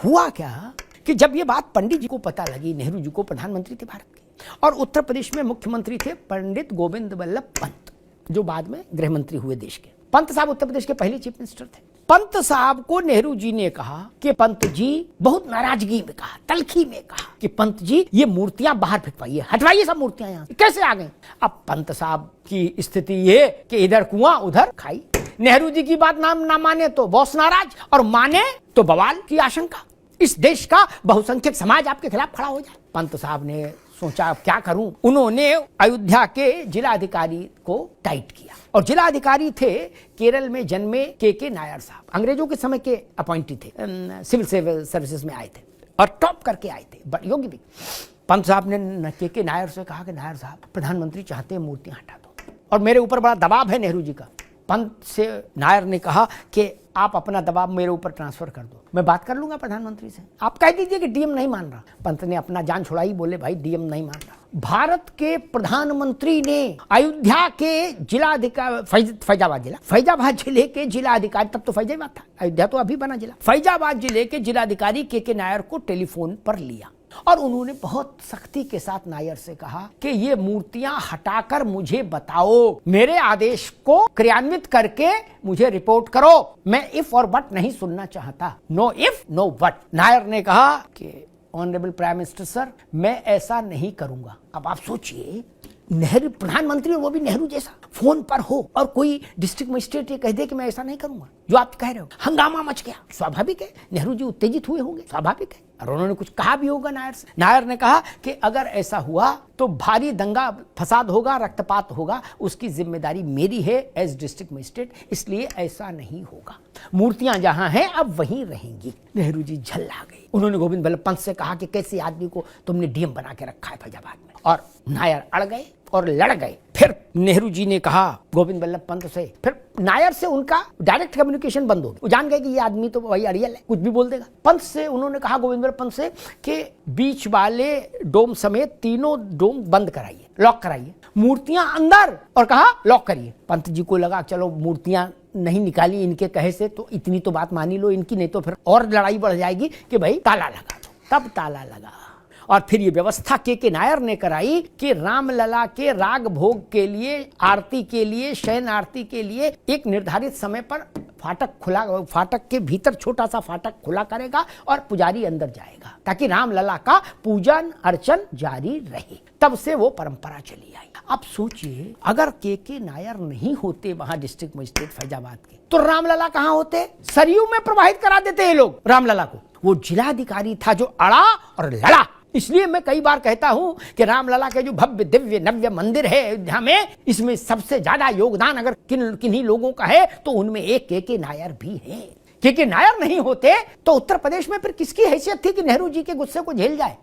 हुआ क्या कि जब ये बात पंडित जी को पता लगी, नेहरू जी को, प्रधानमंत्री थे भारत के, और उत्तर प्रदेश में मुख्यमंत्री थे पंडित गोविंद वल्लभ पंत, जो बाद में गृह मंत्री हुए देश के। पंत साहब उत्तर प्रदेश के पहले चीफ मिनिस्टर थे। पंत साहब को नेहरू जी ने कहा कि पंत जी, बहुत नाराजगी में कहा, तलखी में कहा कि पंत जी ये मूर्तियां बाहर फेंकवाइए, हटवाइए सब मूर्तियां यहाँ, कैसे आ गई। अब पंत साहब की स्थिति ये कि इधर कुआं उधर खाई। नेहरू जी की बात ना माने तो बॉस नाराज, और माने तो बवाल की आशंका, इस देश का बहुसंख्यक समाज आपके खिलाफ खड़ा हो जाए। पंत साहब ने सोचा अब क्या करूं। उन्होंने अयोध्या के जिलाधिकारी को टाइट किया, और जिलाधिकारी थे केरल में जन्मे के नायर साहब, अंग्रेजों के समय के अपॉइंटी थे, सिविल सर्विसेज में आए थे और टॉप करके आए थे, योगी भी। पंत साहब ने के नायर से कहा कि नायर साहब, प्रधानमंत्री चाहते हैं मूर्तियां हटा दो और मेरे ऊपर बड़ा दबाव है नेहरू जी का। पंत से नायर ने कहा कि आप अपना दबाव मेरे ऊपर ट्रांसफर कर दो, मैं बात कर लूंगा प्रधानमंत्री से, आप कह दीजिए कि डीएम नहीं मान रहा। पंत ने अपना जान छुड़ाई, बोले भाई डीएम नहीं मान रहा। भारत के प्रधानमंत्री ने अयोध्या के जिलाधिकारी, फैजाबाद जिले के जिलाधिकारी, तब तो फैजाबाद था, अयोध्या तो अभी बना जिला, फैजाबाद जिले के जिलाधिकारी के नायर को टेलीफोन पर लिया और उन्होंने बहुत सख्ती के साथ नायर से कहा कि ये मूर्तियां हटाकर मुझे बताओ, मेरे आदेश को क्रियान्वित करके मुझे रिपोर्ट करो, मैं इफ और बट नहीं सुनना चाहता, no if no but. Nair ने कहा कि ऑनरेबल प्राइम मिनिस्टर सर, मैं ऐसा नहीं करूंगा। अब आप सोचिए, नेहरू प्रधानमंत्री और वो भी नेहरू जैसा, फोन पर हो और कोई डिस्ट्रिक्ट मजिस्ट्रेट ये कह दे कि मैं ऐसा नहीं करूंगा जो आप कह रहे हो। हंगामा मच गया, स्वाभाविक है, नेहरू जी उत्तेजित हुए होंगे, स्वाभाविक है, और उन्होंने कुछ कहा भी होगा नायर से। नायर ने कहा कि अगर ऐसा हुआ तो भारी दंगा फसाद होगा, रक्तपात होगा, उसकी जिम्मेदारी मेरी है एज डिस्ट्रिक्ट मजिस्ट्रेट, इसलिए ऐसा नहीं होगा, मूर्तियां जहां हैं अब वहीं रहेंगी। नेहरू जी झल्ला गए। उन्होंने गोविंद वल्लभ पंत से कहा कि कैसे आदमी को तुमने डीएम बना के रखा है फैजाबाद में, और नायर अड़ गए और लड़ गए। फिर नेहरू जी ने कहा गोविंद वल्लभ पंत से, फिर नायर से उनका डायरेक्ट कम्युनिकेशन बंद हो गया, वो जान गए कि ये आदमी तो वही अड़ियल है, कुछ भी बोल देगा। पंत से उन्होंने कहा, गोविंद वल्लभ पंत से, कि बीच वाले डोम समेत तीनों डोम बंद कराइए, लॉक कराइए, मूर्तियां अंदर, और कहा लॉक करिए। पंत जी को लगा चलो मूर्तियां नहीं निकाली इनके कहे से तो इतनी तो बात मानी लो इनकी, नहीं तो फिर और लड़ाई बढ़ जाएगी कि भाई ताला लगा दो। तब ताला लगा, और फिर ये व्यवस्था के नायर ने कराई कि रामलला के राग भोग के लिए, आरती के लिए, शयन आरती के लिए एक निर्धारित समय पर फाटक खुला, फाटक के भीतर छोटा सा फाटक खुला करेगा और पुजारी अंदर जाएगा ताकि रामलला का पूजन अर्चन जारी रहे। तब से वो परंपरा चली आई। अब सोचिए, अगर के नायर नहीं होते वहां डिस्ट्रिक्ट मजिस्ट्रेट फैजाबाद के, तो रामलला कहां होते? सरयू में प्रवाहित करा देते ये लोग रामलला को। वो जिलाधिकारी था जो अड़ा और लड़ा। इसलिए मैं कई बार कहता हूं कि रामलला के जो भव्य दिव्य नव्य मंदिर है अयोध्या में, इसमें सबसे ज्यादा योगदान अगर किन्हीं लोगों का है तो उनमें एक के नायर भी है। के नायर नहीं होते तो उत्तर प्रदेश में फिर किसकी हैसियत थी कि नेहरू जी के गुस्से को झेल जाए।